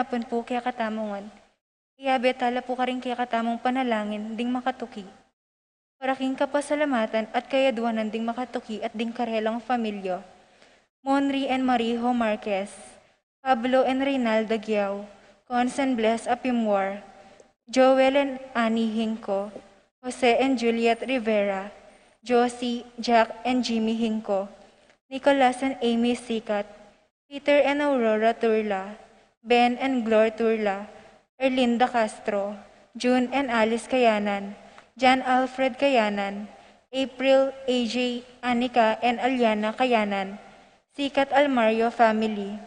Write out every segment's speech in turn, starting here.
hapon po kaya katamongan. Iyabetala po ka rin kaya katamong panalangin, ding makatuki. Paraking kapasalamatan at kayaduanan ding makatuki at ding karelang familyo. Monri and Marijo Marquez, Pablo and Reynalda Giao, Cons and Bless Apimwar, Joel and Annie Hinco, Jose and Juliet Rivera, Josie, Jack and Jimmy Hinco, Nicolas and Amy Sikat, Peter and Aurora Turla, Ben and Glor Turla, Erlinda Castro, June and Alice Kayanan, John Alfred Kayanan, April, AJ, Anika and Aliana Kayanan, Sikat Almario family,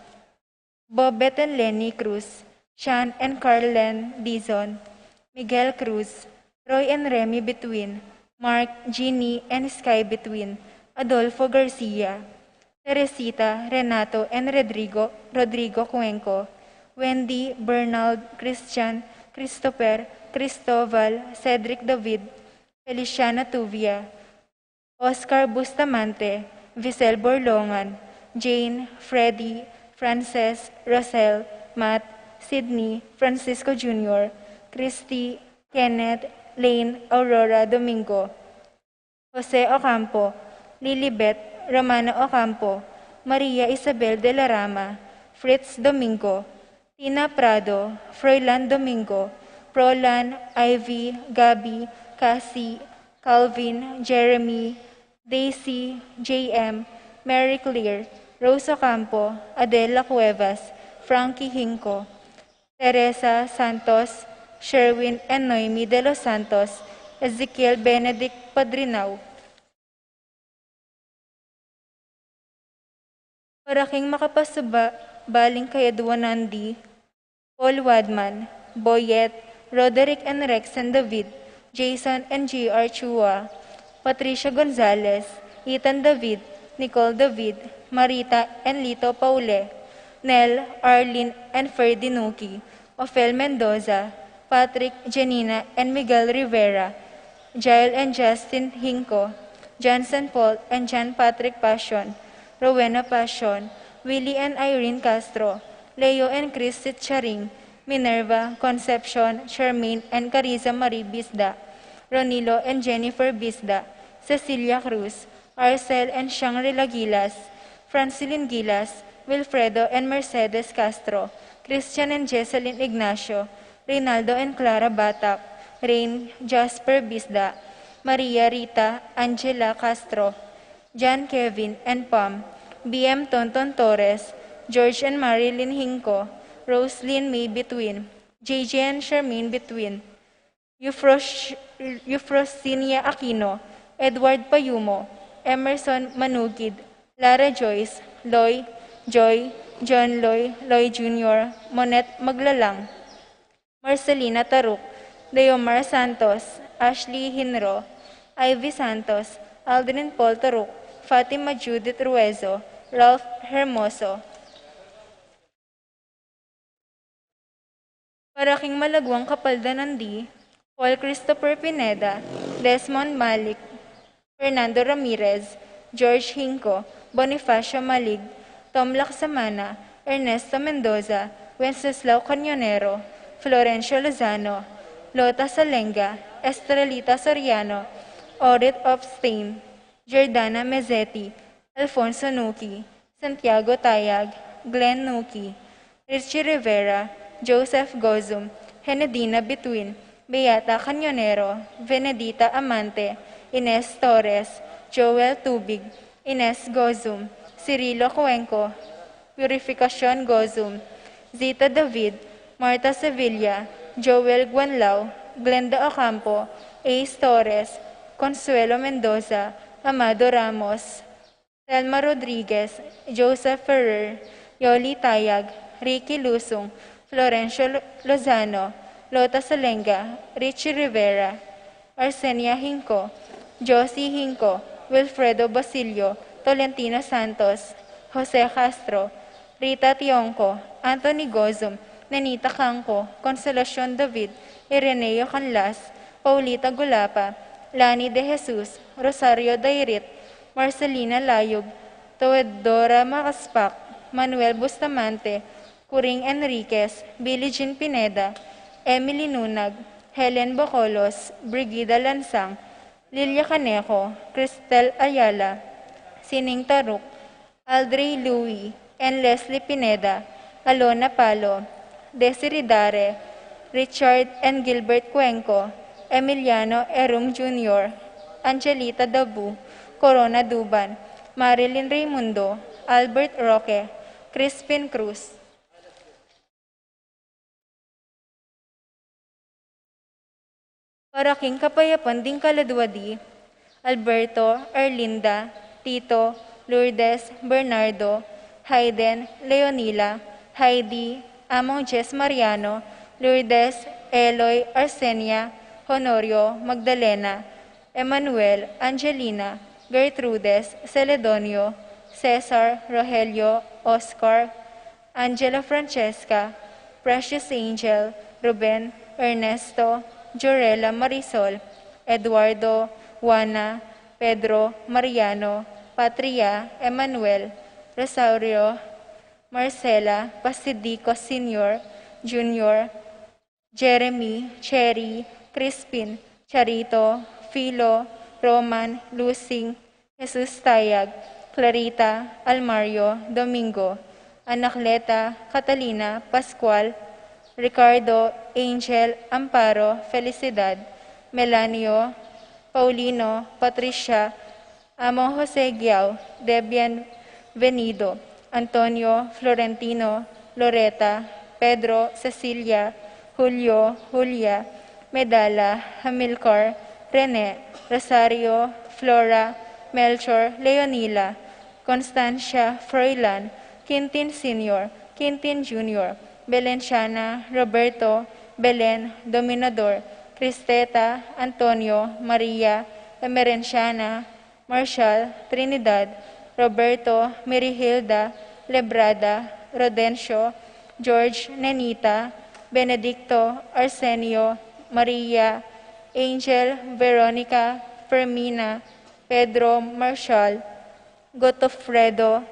Bobet and Lenny Cruz, Sean and Carlen Dizon, Miguel Cruz, Roy and Remy Between, Mark, Jeannie and Sky Between, Adolfo Garcia, Teresita, Renato and Rodrigo Cuenco, Wendy, Bernald, Christian, Christopher, Cristoval, Cedric David, Feliciana Tuvia, Oscar Bustamante, Visel Borlongan, Jane, Freddy, Frances, Rosel, Matt, Sydney, Francisco Jr., Christy, Kenneth, Lane, Aurora Domingo, Jose Ocampo, Lilibet, Romana Ocampo, Maria Isabel de la Rama, Fritz Domingo, Tina Prado, Froilan Domingo, Prolan, Ivy, Gabi, Cassie, Calvin, Jeremy, Daisy, JM, Mary Claire, Rose Ocampo, Adela Hueves, Frankie Hinco, Teresa Santos, Sherwin and Noemi Delos Santos, Ezekiel Benedict Padrinao. Paraking makapasubaling kayaduanandi, Paul Wadman, Boyet, Roderick and Rex and David, Jason and J.R. Chua, Patricia Gonzalez, Ethan David, Nicole David, Marita and Lito Paule, Nel, Arlene and Ferdinuki, Ophel Mendoza, Patrick, Janina and Miguel Rivera, Jael and Justin Hinco, Johnson Paul and John Patrick Passion, Rowena Passion, Willie and Irene Castro, Leo and Chris Charing, Minerva, Concepcion, Charmaine and Carissa Marie Bisda, Ronilo and Jennifer Bisda, Cecilia Cruz, Arcel and Shangri-La Gilas, Francilin Gilas, Wilfredo and Mercedes Castro, Christian and Jesselyn Ignacio, Reynaldo and Clara Batak, Rain, Jasper Bisda, Maria Rita, Angela Castro, John Kevin and Pam, BM Tonton Torres, George and Marilyn Hinco, Roslyn May Between, JJ and Charmaine Between, Euphrosynia Aquino, Edward Payumo, Emerson Manugid, Lara Joyce, Loy, Joy, John Loy, Loy Jr., Monet Maglalang, Marcelina Taruk, Deomar Santos, Ashley Hinro, Ivy Santos, Aldrin Paul Taruk, Fatima Judith Ruezo, Ralph Hermoso. Paraking malagwang kapaldanandi, Paul Christopher Pineda, Desmond Malik, Fernando Ramirez, George Hinco, Bonifacio Malig, Tom Laksamana, Ernesto Mendoza, Wenceslao Cañonero, Florencio Lozano, Lota Salenga, Estrelita Soriano, Audit of Spain, Jordana Mezzetti, Alfonso Nuki, Santiago Tayag, Glenn Nuki, Richie Rivera, Joseph Gozum, Henedina Between, Beata Cañonero, Venedita Amante, Ines Torres, Joel Tubig, Ines Gozum, Cirilo Cuenco, Purificacion Gozum, Zita David, Marta Sevilla, Joel Guanlao, Glenda Ocampo, Ace Torres, Consuelo Mendoza, Amado Ramos, Selma Rodriguez, Joseph Ferrer, Yoli Tayag, Ricky Lusong, Florencio Lozano, Lota Salenga, Richie Rivera, Arsenia Hinco, Josie Hinco, Wilfredo Basilio, Tolentino Santos, Jose Castro, Rita Tionco, Anthony Gozum, Nenita Canco, Consolacion David, Ireneo Canlas, Paulita Gulapa, Lani de Jesus, Rosario Dairit, Marcelina Layog, Toedora Makaspak, Manuel Bustamante, Kuring Enriquez, Billie Jean Pineda, Emily Nunag, Helen Bocolos, Brigida Lansang, Lilia Caneco, Cristel Ayala, Sining Taruk, Aldrey Louie, and Leslie Pineda, Alona Palo, Desiree Dare, Richard and Gilbert Cuenco, Emiliano Erum Jr., Angelita Dabu, Corona Duban, Marilyn Raimundo, Albert Roque, Crispin Cruz. Para king kapayapan ding kaladwadi, Alberto, Erlinda, Tito, Lourdes, Bernardo, Hayden, Leonila, Heidi, Among Jess Mariano, Lourdes, Eloy, Arsenia, Honorio, Magdalena, Emmanuel, Angelina, Gertrudes, Celedonio, Cesar, Rogelio, Oscar, Angela Francesca, Precious Angel, Ruben, Ernesto, Jorela Marisol, Eduardo, Juana, Pedro, Mariano, Patria, Emmanuel, Rosario, Marcela, Pasidico Sr., Junior, Jeremy, Cherry, Crispin, Charito, Philo, Roman, Lusing, Jesus Tayag, Clarita, Almario, Domingo, Anacleta, Catalina, Pascual, Ricardo, Angel, Amparo, Felicidad, Melanio, Paulino, Patricia, Among Jose Giao, Debian Venido, Antonio, Florentino, Loreta, Pedro, Cecilia, Julio, Julia, Medala, Hamilcar, Rene, Rosario, Flora, Melchor, Leonila, Constancia, Froilan, Quintin Sr., Quintin Jr., Belenciana, Roberto, Belen, Dominador, Cristeta, Antonio, Maria, Emerenciana, Marshall, Trinidad, Roberto, Merihilda, Lebrada, Rodencio, George, Nenita, Benedicto, Arsenio, Maria, Angel, Veronica, Fermina, Pedro, Marshall, Godofredo,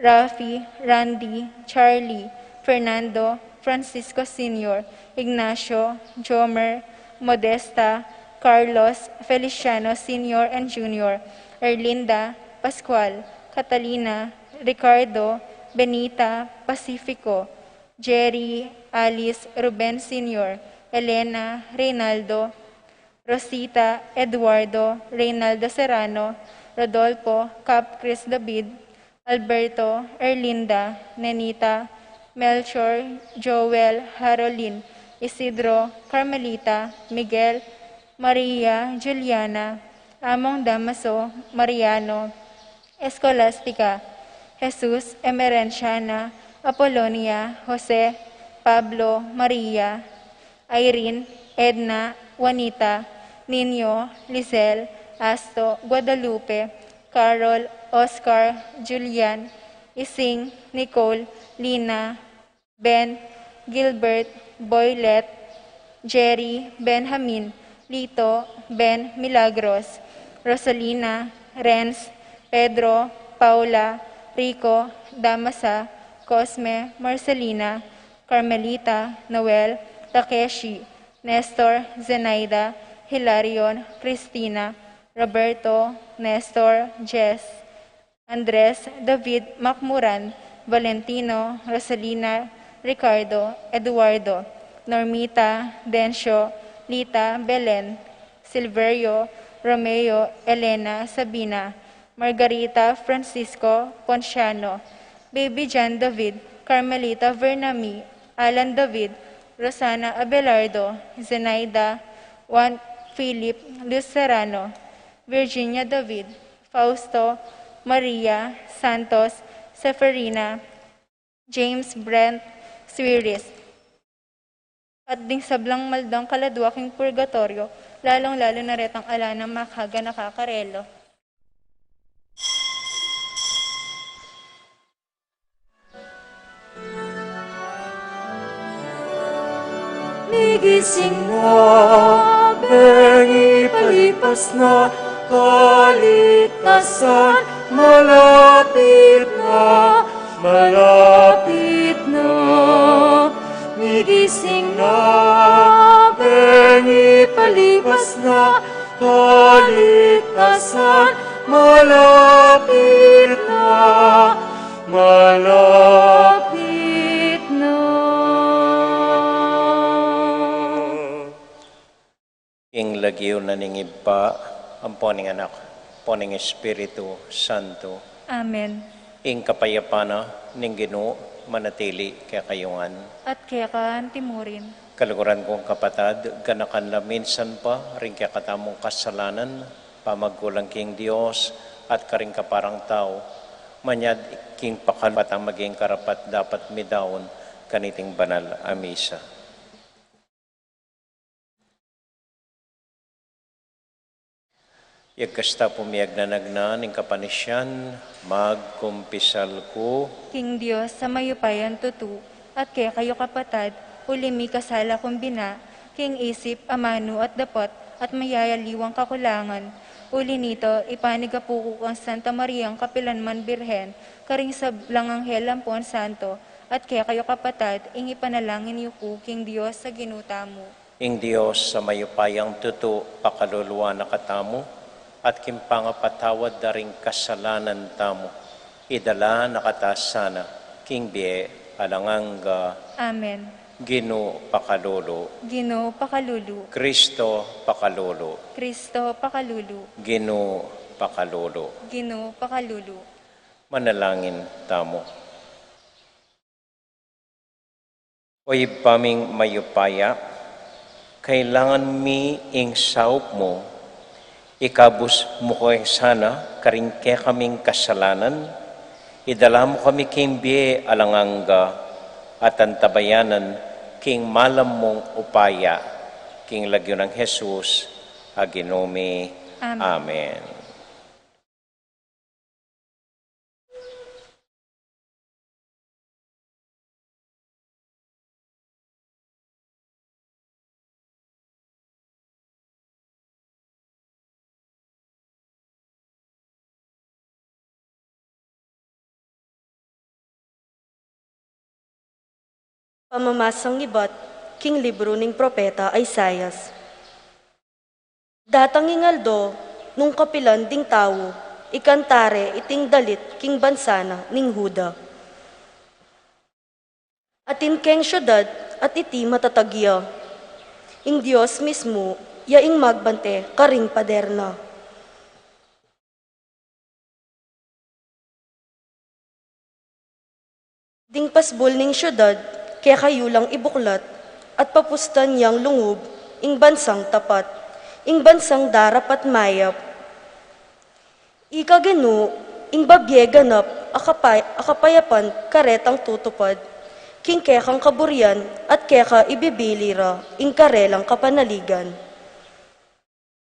Rafi, Randy, Charlie, Fernando, Francisco Sr., Ignacio, Jomer, Modesta, Carlos, Feliciano Sr. and Jr., Erlinda, Pascual, Catalina, Ricardo, Benita, Pacifico, Jerry, Alice, Ruben Sr., Elena, Reynaldo, Rosita, Eduardo, Reynaldo Serrano, Rodolfo, Cap Chris David, Alberto, Erlinda, Nenita, Melchor, Joel, Harolin, Isidro, Carmelita, Miguel, Maria, Juliana, Among Damaso, Mariano, Escolastica, Jesus, Emerenciana, Apolonia, Jose, Pablo, Maria, Irene, Edna, Juanita, Nino, Lizelle, Asto, Guadalupe, Carol, Oscar, Julian, Ising, Nicole, Lina, Ben, Gilbert, Boylet, Jerry, Benjamin, Lito, Ben, Milagros, Rosalina, Renz, Pedro, Paula, Rico, Damasa, Cosme, Marcelina, Carmelita, Noel, Takeshi, Nestor, Zenaida, Hilarion, Cristina, Roberto, Nestor, Jess, Andres, David, Macmuran, Valentino, Rosalina, Ricardo, Eduardo, Normita, Dencio, Lita, Belen, Silverio, Romeo, Elena, Sabina, Margarita, Francisco, Ponciano, Baby John David, Carmelita Vernami, Alan David, Rosana Abelardo, Zenaida, Juan Philip, Luz Serrano, Virginia David, Fausto, Maria, Santos, Seferina, James Brent, Swiris, at ding sablang maldang kaladwaking purgatorio, lalong-lalo na retang ala ng makaga nakakarelo. Nigising na, bengi palipas na, kaligtasan malapit na, malapit na, gigising na, bengi palipas na, kaligtasan, malapit na, malapit na. Ing lagyo na ningib pa, ang poning anak, poning Espiritu Santo. Amen. Ing kapayapana, ning Ginoo, manatili kaya kayungan. At quéca timurin. Kaluguran kong kapatad, ganakan na minsan pa, rin kaya katamong kasalanan, pamagkulang king Diyos, at karing kaparang tao, manyad king pakapatang maging karapat dapat midaon, kaniting banal amisa. Yagkasta pumiyag na nagnan, ing kapanisyan, magkumpisal ko. King Diyos sa mayupayan tutu, at kaya kayo kapatad, ulimi kasala kumbina, king isip, amano at dapot, at mayayaliwang kakulangan. Uli nito, ipanigapuko ang Santa Mariang Kapilanman Birhen, karing sablang anghel ampon santo, at kaya kayo kapatad, ing ipanalangin yuko, king Diyos sa ginuta mo. Ing Diyos sa mayupayang tutu, pakaluluwa na katamo, at kimpangapatawad daring kasalanan tamo. Idala nakatas sana, king bie, alanganga. Amen. Ginoo pakalolo. Ginoo pakalulu. Kristo pakalolo. Kristo pakalulu. Ginoo pakalolo. Ginoo pakalulu. Manalangin tamo. Oy paming mayupaya, kailangan mi ing saup mo, ikabus mo ko sana, karingke kaming kasalanan, idala mo kami king bie alanganga, at antabayanan king malam mong upaya, king lagyo ng Jesus, aginome. Amen. Amen. Pamamasang ibat, king libro ning propeta Isaias. Datang ingaldo, nung kapilan ding tao, ikantare iting dalit king bansana ning Huda. Atin keng syudad at iti matatagya. Ing Diyos mismo, yaing magbante karing paderna. Ding pasbol ning syudad, kaya kayo lang ibuklat at papustan niyang lungub, ing bansang tapat, ing bansang darap at mayap. Ika genu, ing babye ganap, akapayapan karetang tutupad, king kekang kaburian at keka ibibilira, ing karelang kapanaligan.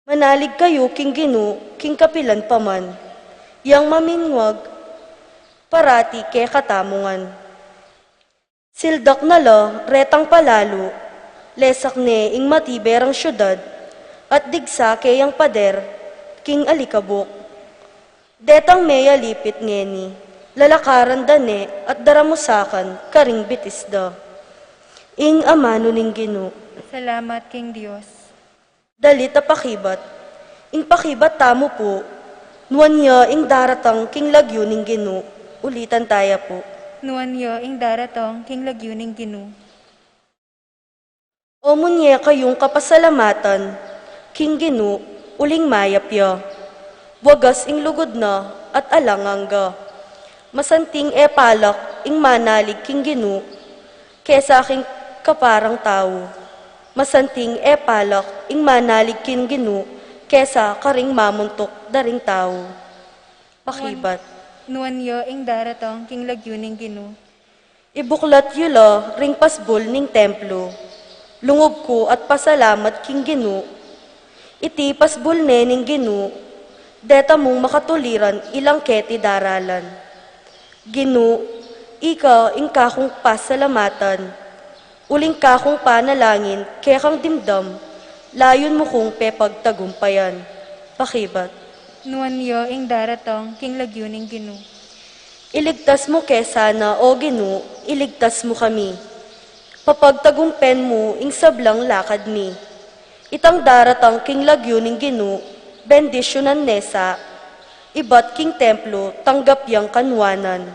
Manalig kayo king genu, king kapilan paman, yang maminwag, parati keka tamungan. Sildak na la, retang palalo, lesak ne ing matiberang syudad, at digsa kayang pader, king alikabok. Detang meya lipit ngeni, lalakaran dane at daramusakan, karing bitisda. Ing amano ning Ginoo. Salamat, king Diyos. Dalit a pakibat, ing pakibat tamo po, nuwan niya ing daratang king lagyo ning Ginoo. Ulitan taya po. Nuan yo ing daratong king lagyo ning Ginoo. O munye kayong kapasalamatan, king Ginoo, uling mayap ya. Wagas ing lugod na at alangangga. Masanting palak ing manalig king Ginoo, kesa aking kaparang tao. Masanting palak ing manalig king Ginoo, kesa karing mamuntok daring tao. Pakibat. Nuan yo ing daratong king lagyo ning Ginoo. Ibuklat yula ring pasbol ning templo. Lungob ko at pasalamat king Ginoo. Iti pasbol ne ning Ginoo. Deta mong makatuliran ilang keti daralan. Ginoo, ika ing kakong pasalamatan. Uling kakong panalangin kekang dimdam. Layon mo kong pepagtagumpayan. Pakibat. Nuan yo ing daratong king lagyo ning Ginoo. Iligtas mo kesana, o Ginu, iligtas mo kami. Papagtagumpen mo, ing sablang lakad mi. Itang daratang king lagyo ning Ginu, bendisyonan nesa, ibat king templo, tanggap yang kanwanan.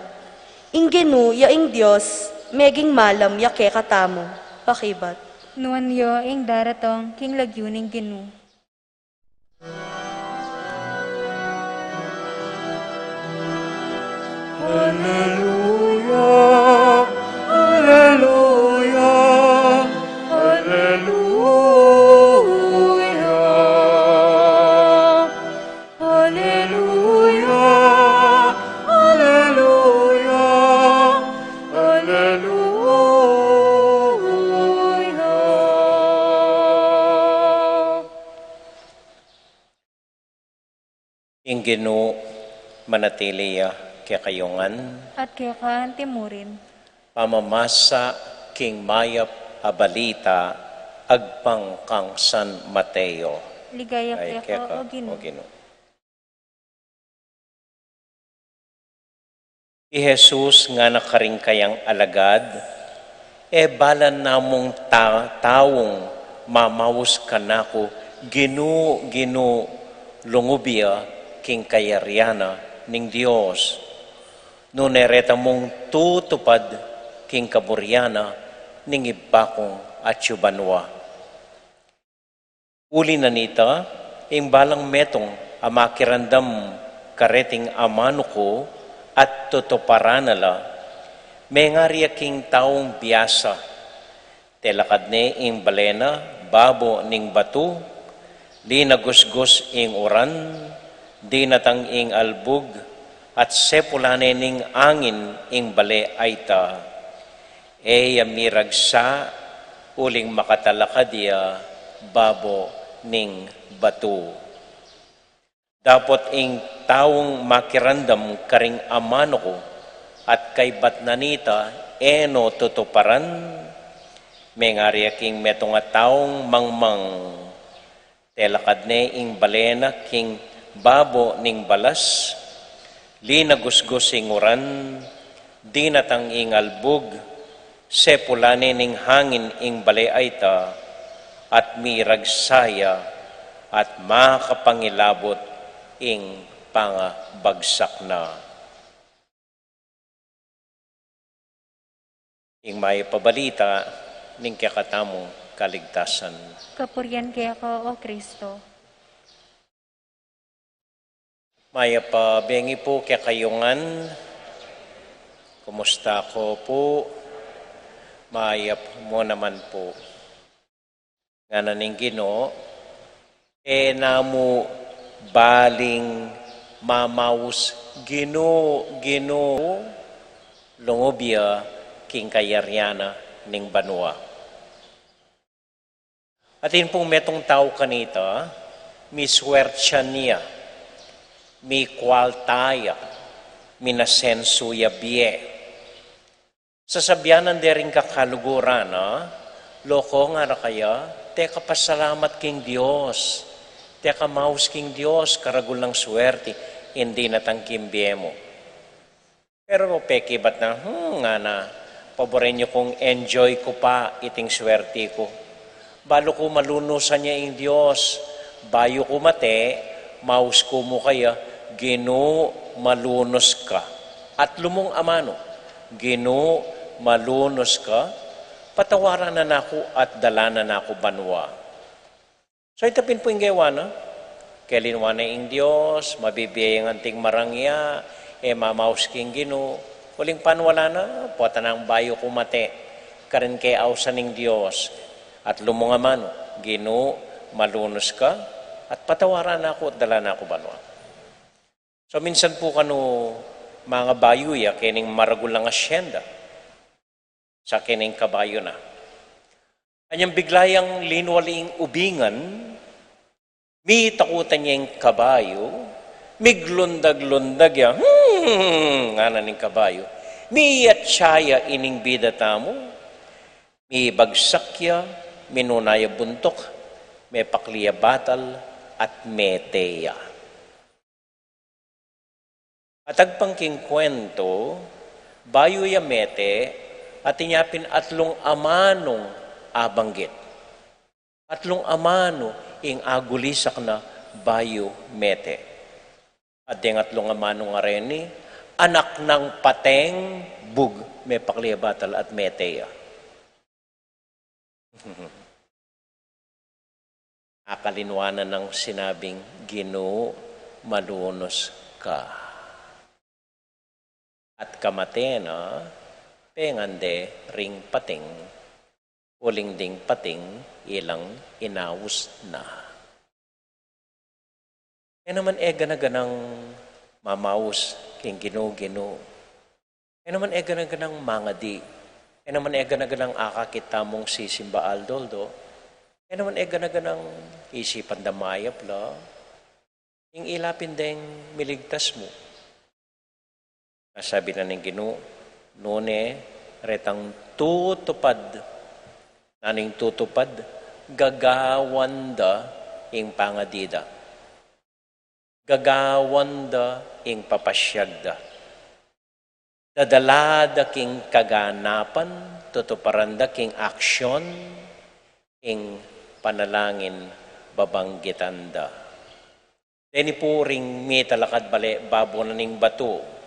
Ing Ginu, ya ing Diyos, meging malam ya quéca tamo. Pakibat. Nuan yo ing daratong king lagyuning Ginu. Hallelujah, Hallelujah, Hallelujah, Hallelujah, Hallelujah, Hallelujah. Ing Ginu manatiliya kayongan, At quéca timurin. pamamasa king mayap abalita, agpang kang San Mateo. Ligaya Ay quéca o Ginu. Ginu. I Jesus nga nakaring kayang alagad, balan namong taong mamawos kanako, Ginu, lungubya, king kayaryana, ning Diyos. Nunereta mong tutupad, king kaburyana, ning ibakong at yubanwa. Uli na nita, ing balang metong amakirandam kareting amano ko at tutuparanala, may ngariya king taong biyasa, telakad ne ing balena, babo ning batu, di nagusgus ing uran, di natang ing albug, at sepulane ning angin ing bale ayta, yamiragsa uling makatalakadya babo ning batu. Dapat ing taong makirandam karing amano ko at kay batnanita eno tutuparan, may ngariya king metong taong mangmang, telakad ne ing balena king babo ning balas, li nagusgus ing uran, di natang ing albug, sepulane ning hangin ing baleayta, at miragsaya, at makapangilabot ing pangabagsak na. Ing may pabalita, ning kakatamong kaligtasan. Kapuryan quéca o Kristo. Maya pa bengi po kayongan. Kumusta ko po? Maya mo naman po. Nga naning Ginoo, namu baling mamaus Ginoo, lungobya king kayaryana ning banwa. Atin pong metong tao kanita, miswertsya niya, mi kwaltaya, minasensuya biye. Sasabyanan dering kakaluguran, loko nga na kaya, teka pasalamat king Diyos, teka maus king Diyos, karagulang swerte, hindi natangkim biye mo. Pero peki ba't na, nga na, paborin nyo kong enjoy ko pa iting swerte ko. Balo ko malunusan niya ing Diyos, bayo ko mate, maus ko mo kaya, Ginoo malunos ka. At lumong amano, Ginoo malunos ka, patawaran na nako at dalanan na nako banwa. So itapin po yung gawa, Kailinwa na ing Diyos, mabibiyayang anting marangya, mamaus king Ginoo, huling panwala na, puwata ng bayo kumate, karin kay awsan ning Diyos, at lumong amano, Ginoo malunos ka, at patawaran na ako at dala na ako banwa. So minsan po kano mga bayo ya, kining maragulang asyenda, sa kining kabayo na. Anyang biglayang linwaling ubingan, mi takutan niya yung kabayo, miglundag-lundag ya, nga na ning kabayo, mi yatsaya ining bida tamo, mi bagsakya, minunaya buntok, may pakliya batal, at meteya. At agpangking kwento, bayo yamete, at inyapin atlong amanong abanggit. Atlong amano ing agulisak na bayo mete. At ding atlong amanong areni, anak ng pateng, bug, may pakliabatal at meteya. Akalinwanan ng sinabing, Ginoo, malunos ka. At kamatena, pengande ring pating, uling ding pating, ilang inawus na. E naman ganaganang mamaus, king Ginoo. E naman ganaganang mangadi. E naman ganaganang akakita mong sisimba aldoldo. E naman ganaganang isipan damayap la. Yung ilapin ding miligtas mo. Sabi na ng Ginoo, nune, retang tutupad. Naning tutupad, gagawanda ing pangadida. Gagawanda ing papasyagda. Dadalada king kaganapan, tutuparanda king aksyon, ing panalangin babanggitanda. Deni po ring may talakad bale, babo na ning bato.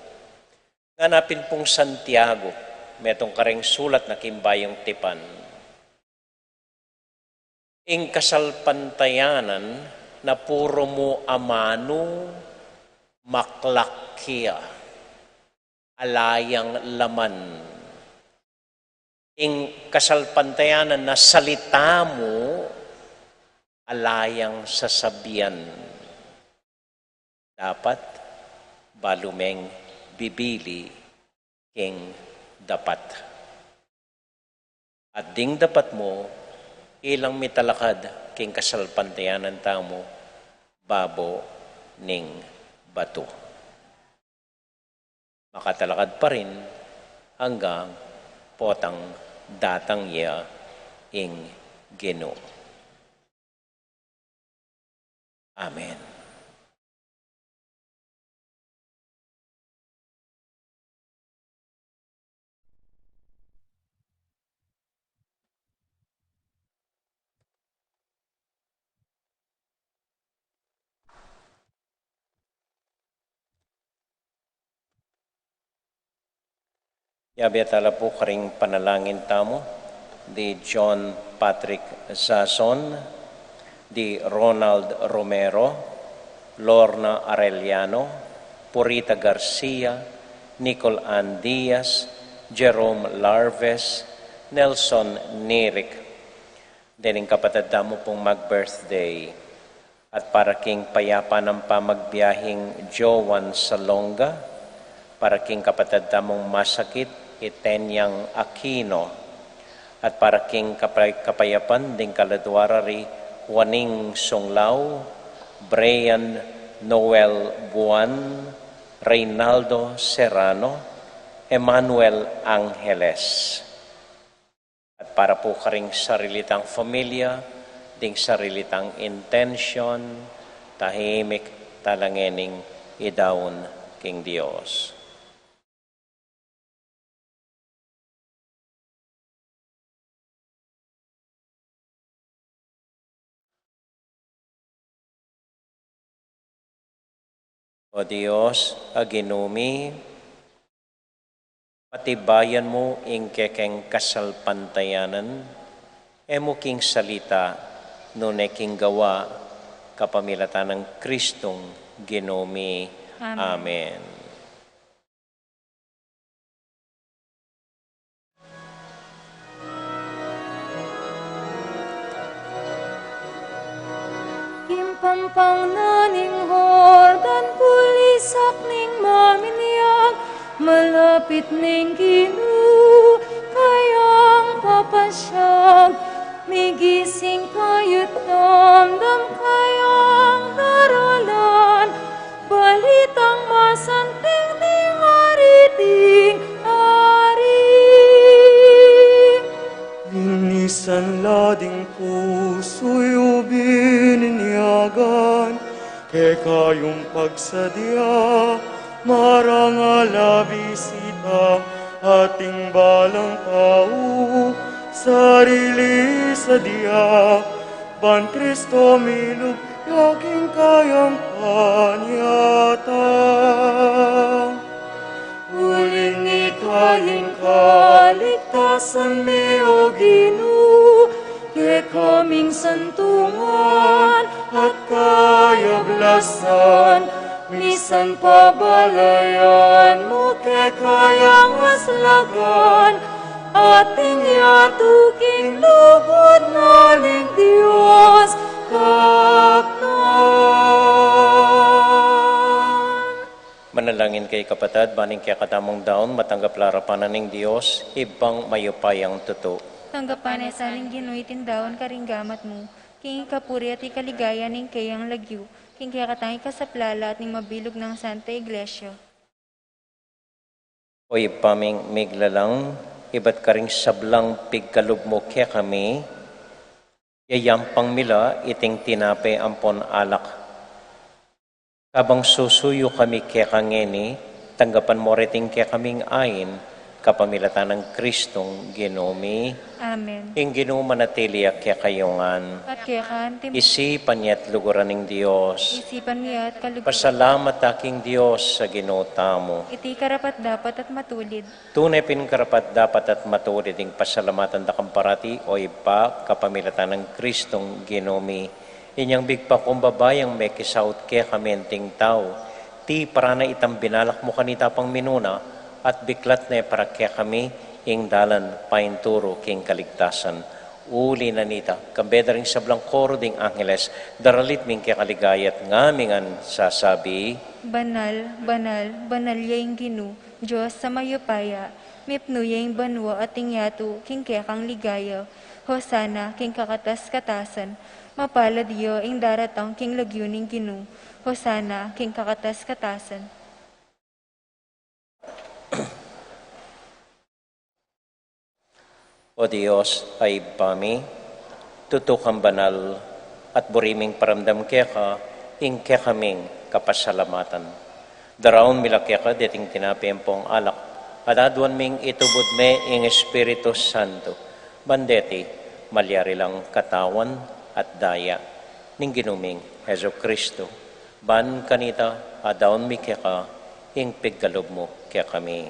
Ganapin pong Santiago, metong kareng sulat na kimbayong tipan. Ing kasalpantayanan na puro mo amano, maklakya, alayang laman. Ing kasalpantayanan na salita mo, alayang sasabihan. Dapat balumeng bibili king dapat. At ding dapat mo, ilang mitalakad king kasalpantayanan tamo, babo ning bato. Makatalakad pa rin hanggang potang datang ya ing Ginoo. Amen. Yabiatala po karing panalangin tamo, di John Patrick Zason, di Ronald Romero, Lorna Arellano, Purita Garcia, Nicol Ann Diaz, Jerome Larves, Nelson Nirik. Dening kapatid tamo pong mag-birthday. At para king payapa ng pamagbiyahing Joan Salonga, para king kapatid tamong masakit, Itenyang Aquino, at para king kapayapan ding kaladwarari Waning Songlao, Brian Noel Buan, Reynaldo Serrano, Emmanuel Angeles. At para po karing sarilitang familia, ding sarilitang intention, tahimik talangening idawon king Dios. O Diyos, aginumi, patibayan mo ing kekeng kasalpantayanan, emo king salita, nune king gawa, kapamilatan ng Kristong ginumi. Amen. Kimpampang naning hordan, pulisak ning maminiyag, malapit ning Ginoo, kayang papasyag, migising kayut damdam kayang daralan, balitang masanting ting ariting ari. Linisan lading puso'y ubininyagan, quéca yung pagsadya, Marangala bisita ating balang tao, sarili sa diya, ban Kristo milog, yaking kayang panyata. Huling ikayin kaligtasan mi o Ginoo, ke kaming santungan at kayablasan, misan pabalayan mo ke kayang aslagan, ating yatuking lubod naling Diyos kaknan. Manalangin kay kapatid, baning kaya katamong daon, matanggap larapanan ng Diyos, ibang mayupayang tuto. Tanggapan ay saling ginuitin daon karinggamat mo, king kapuri at ikaligaya ning kayang lagyu, king kaya katangi kasaplala at ning mabilog ng Santa Iglesia. O ipaming miglalang, iba't karing sablang pigkalub mo kaya kami, yayampang mila iting tinape ampon alak. Kabang susuyo kami kaya kangeni, tanggapan mo riting kaya kaming ayin, kapamilatan ng Kristong Ginomi, Amen. ing Ginoo manatili kaya kayongan. At kaya kantim, Isipan niya't luguran ng Diyos. isipan niya at kalugod. Pasalamat aking Diyos sa ginota mo. Iti karapat dapat at matulid. Tunay pinkarapat dapat at matulid ing pasalamatan da kamparati o ipa kapamilatan ng Kristong Ginomi. Inyang bigpa kumbabayang may kisaut kaya kamenting tao. Ti para na itang binalak mo kanita pang minuna at biklat na para kaya kami ing dalan painturo king kaligtasan. Uli na nita, kambeda rin sablang koro ding angeles, daralit ming kaya kaligayat ngamingan sasabi, Banal, banal, banal yaing Ginu, Diyos sa mayupaya, mipno yaing banwa at tingyatu, king kekang ligaya, Hosana, king kakatas-katasan, mapalad yo ing daratang king lagyuning Ginu, Hosana, king kakatas-katasan. O Diyos ay pami, tutukang banal at buriming paramdam keka, ing kekaming kapasalamatan. Daraon mila keka, deting tinapempong alak, at adwan ming itubod me ing Espiritu Santo, bandeti, maliari lang katawan at daya, ning ginuming Heso Kristo, ban kanita, adaon mi keka, ing piggalob mo kaya kami.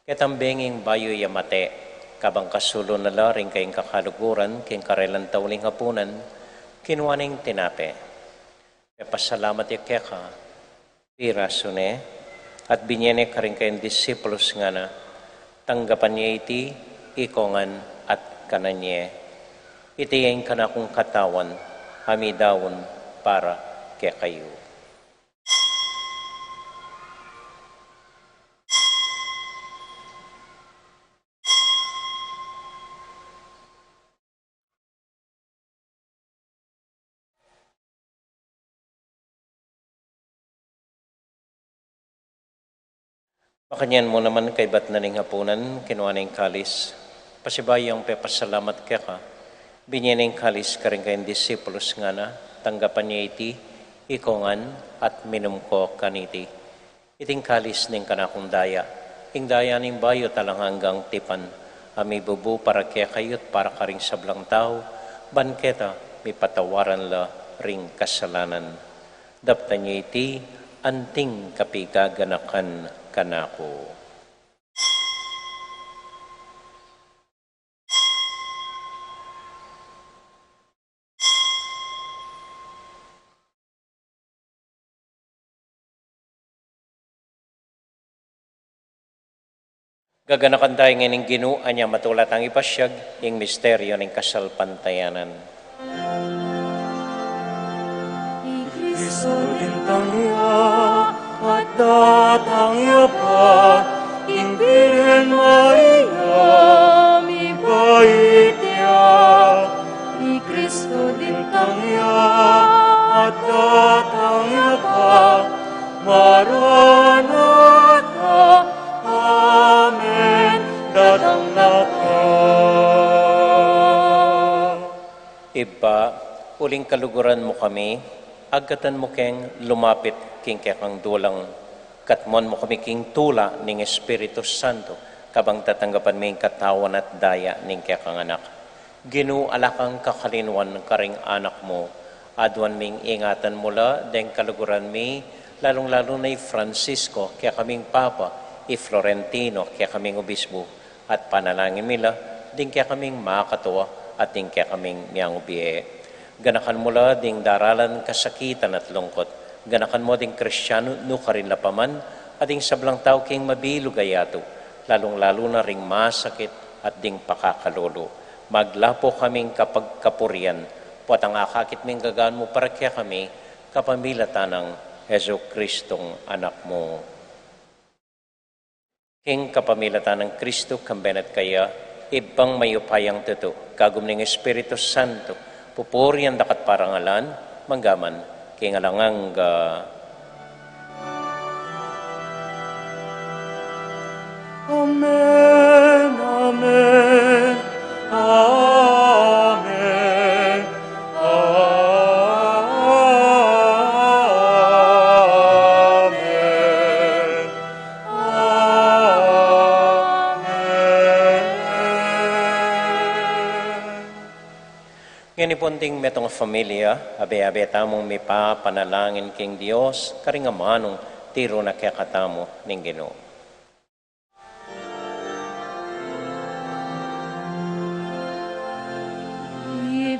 Ketambenging bayo yamate, kabang kasulo na laring kayong kakaluguran, kayong karelan tauling hapunan, kinuwaning tinape. Pasalamat ya quéca, pirasune, at binyene ka rin kayong disipulos nga na, tanggapan niya iti, ikongan at kananye. Iti yung kanakong katawan, hamidawon para kaya kayo. Makanyan mo naman kay bat na ning hapunan, kinuha na yung kalis. Pasibayang pepasalamat kaya ka. Binyan na yung kalis ka rin kayong disipulos nga na, tanggapan niya iti, ikongan at minum ko kaniti. Iting kalis ning kanakong daya. Ing daya ning bayo talang hanggang tipan. Ami bubu para kaya kayot para karing sablang tao, banketa, may patawaran la ring kasalanan. Dapta niya iti, anting kapigaganakan kanako. Gaganakan tayo ngayon ng Ginoo, anya matulat ang ipasyag, yung misteryo ng kasalpantayanan. Kristo lintang niya at datang niya pa, Birhen Maria, mi bait niya. Ni Kristo lintang niya at datang niya pa, Maranatha, Amen, datang nata. Iba, uling kaluguran mo kami, agatan mo keng lumapit king kekang dulang, Katmon mo kami king tula ning Espiritu Santo, kabang tatanggapan may katawan at daya ning kekang anak. Ginu alakang kakalinwan karing anak mo, adwan ming ingatan mula, deng kaluguran mi, lalong-lalo na Francisco, kaya kaming Papa, Florentino, kaya kaming Obispo, at panalangin nila, ding kaya kaming makatawa, at ding kaya kaming miyang ubiye. Ganakan mula, ding daralan kasakitan at lungkot, ganakan mo ding Kristyano, no karin lapaman, at ding sablang tao king mabilugayato, lalong-lalo na ring masakit at ding pakakalolo. Maglapo kaming kapag kapurian, puwat ang akakit ming gagaan mo para kaya kami, kapamilatan ng Heso Kristong anak mo. King kapamilatan ng Kristo, kambenat kaya, ibang mayupayang tuto, kagum ng Espiritu Santo, pupurian dakat parangalan, manggaman, king alanganga. Amen, amen, amen, amen, amen. Ngayon ipunting metong familia, abe-abe tamong may panalangin king Dios, karingamanong tiro na kaya katamo ning Ginoo.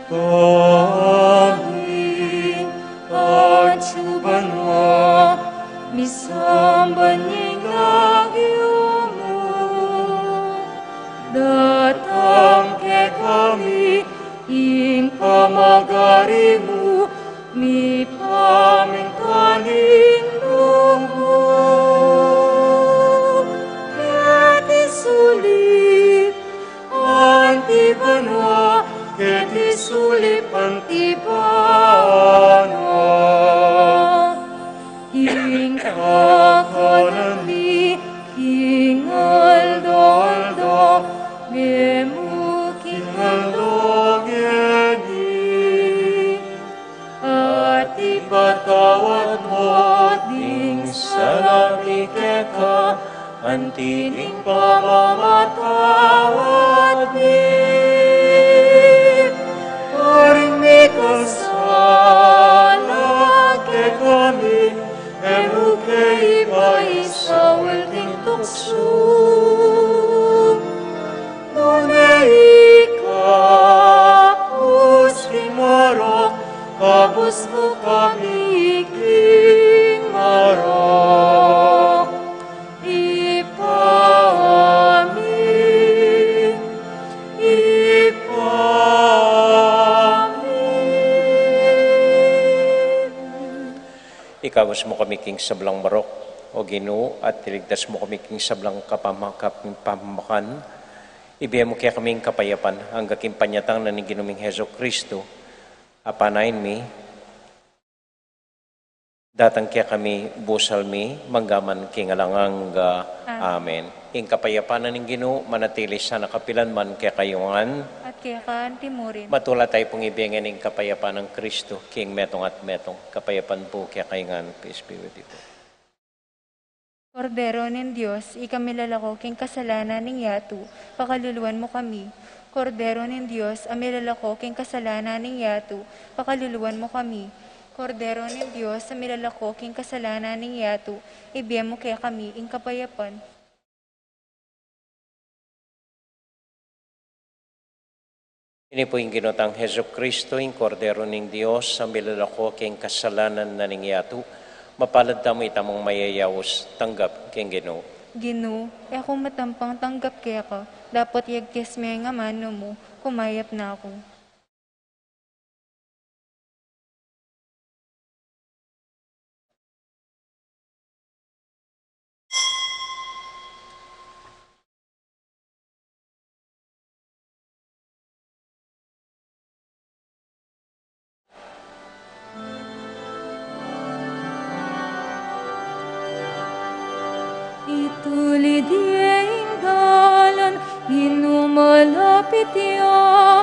Kami at subanwa, misambaning mo, datang ke kami, ing pamagari mo, mi pamintaning mo. Ket isulit, antibanwa, ket isulit antibana, ing kakanami, ing aldo-aldo, gemu king aldo geni, at ipatawad mo ding salami quéca, antining pamamatawad ni. Kasala ke kami, emu ke iba isawal ting tukso. Nune ikapus kimarok, kabus mo kami kimarok. Ikawas mo kami king sablang marok, o Ginoo, at tiligtas mo kami king sablang kapamakan. Ibigay mo kaya kaming kapayapan, hanggang king panyatang na ni Ginuming Heso Kristo, apanain mi, datang kaya kami busal mi, manggaman king alanganga. Amen. Ing kapayapan na ni Ginoo, manatili sa nakapilan man kaya kayungan, At kaya kaan timurin. matula tayo pong ibigay ng kapayapan ng Kristo, king metong at metong, kapayapan po kaya kayungan, peace be with you po. Kordero ng Diyos, ikamilalako king kasalanan ng yatu, pakaluluwan mo kami. Kordero ng Diyos, amilalako king kasalanan ng yatu, pakaluluwan mo kami. Kordero ng Diyos, amilalako king kasalanan ng yatu, ibigay mo kaya kami ing kapayapan. Ini po yung ginotang Heso Kristo, yung kordero ng Diyos, sa milalako king kasalanan na ningyatu, mapalad tamo itamong mayayawos, tanggap king Ginoo. Ginoo, akong matampang tanggap kaya ka, dapat yagkes may nga mano mo, kumayap na ako. Itulid iyeng dalan, inumalapit iya,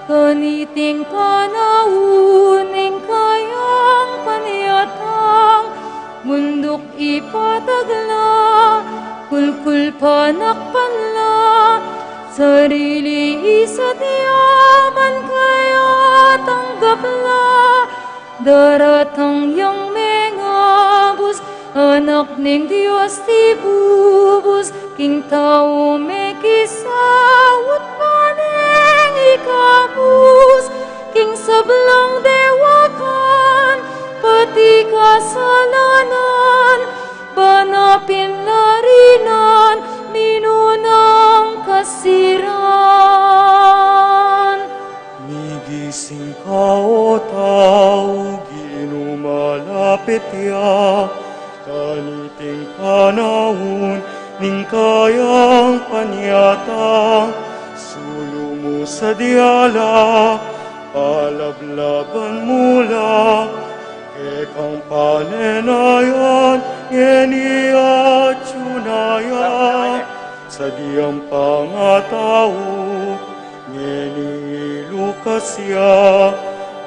kaniting panauning kayang paniyatang, mundok ipatagla, kulkul panakpanla, sarili isa't yaman kaya tanggapla, daratang yang mengabus, anak ning Diyos ti bubus, king tao may kisawat paneng ikabus, king sablang dewakan, pati kasalanan, banapin larinan, minunang kasiran. Migising ka o tao, ginumalapit ya, kaniting panahon, ning kayang panyata, sulo mo sa diala, palablaban mula, kekang panenayan, yeniya tsunaya, sa diyang pangatao, yeni lukasya,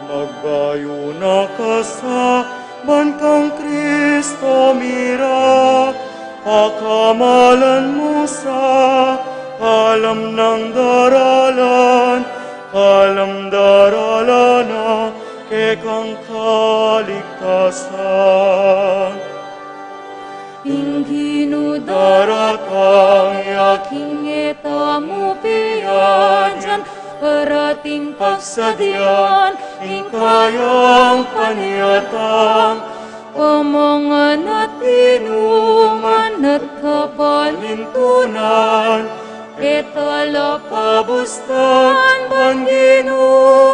magbayo na ka sa bantang Kristo mira, pakamalan mo sa alam ng daralan, alam daralana, kekang kaligtasan. Inginu Daratang yaking eta mo piyanjan, parating pagsadyan, kayang panyatang, pamangan at inuman at panintunan, etala pabustan, panginu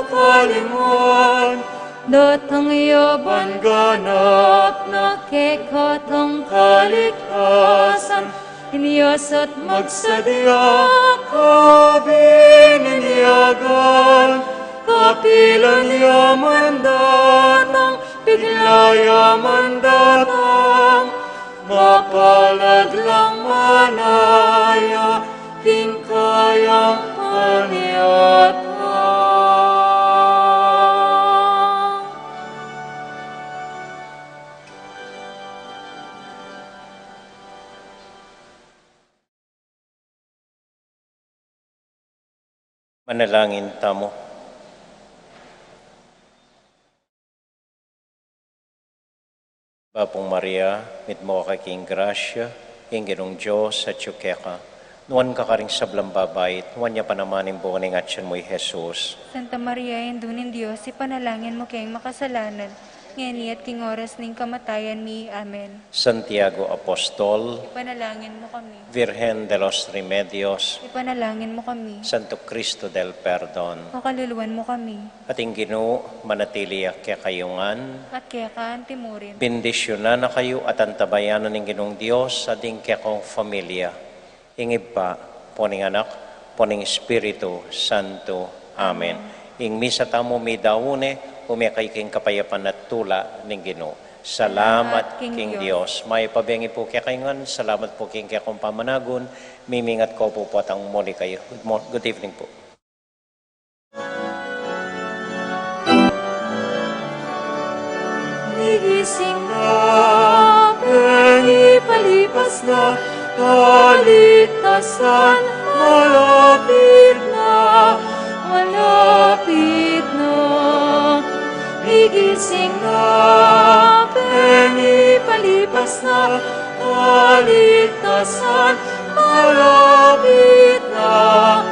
kalinguan, datang yaban ganap na kekatang kaligtasan, iniyasat magsadya kabininyagan, kapilan yaman datang, bigla yaman datang, mapalad lang manaya, tingkayang panyatang. Manalangin tamo. Bapong Maria, mit mo kaking grasya, inginong Diyos at yung quéca. Nuwan ka karing sablang babait, nuwan niya panamanin bukaning atyan mo'y Jesus. Santa Maria, Indunin Diyos, ipanalangin mo kayong makasalanan, ngeni at king oras ning kamatayan mi. Amen. Santiago Apostol, Ipanalangin mo kami. Virgen de los Remedios, Ipanalangin mo kami. Santo Cristo del Perdon, Pakaluluwan mo kami. ating Ginoo, manatili kaya kayungan, At quéca timurin. bendisyonan na kayo at antabayanan ng Ginoong Diyos sa ating kekong familia. Ingib pa, poning anak, poning Espiritu Santo. Amen. Ing misa tamo mi daune, umiyakay king kapayapan at tula ng Ginoo. Salamat King Diyos. May pabengi po kaya kayungan. Salamat po king kaya kong pamanagon. Mimingat ko po at ang muli kayo. Good evening po. Nigising na, pengi palipas na, kaligtasan malapit na, malapit na. Nigising na, pengi palipas na, kaligtasan malapit na,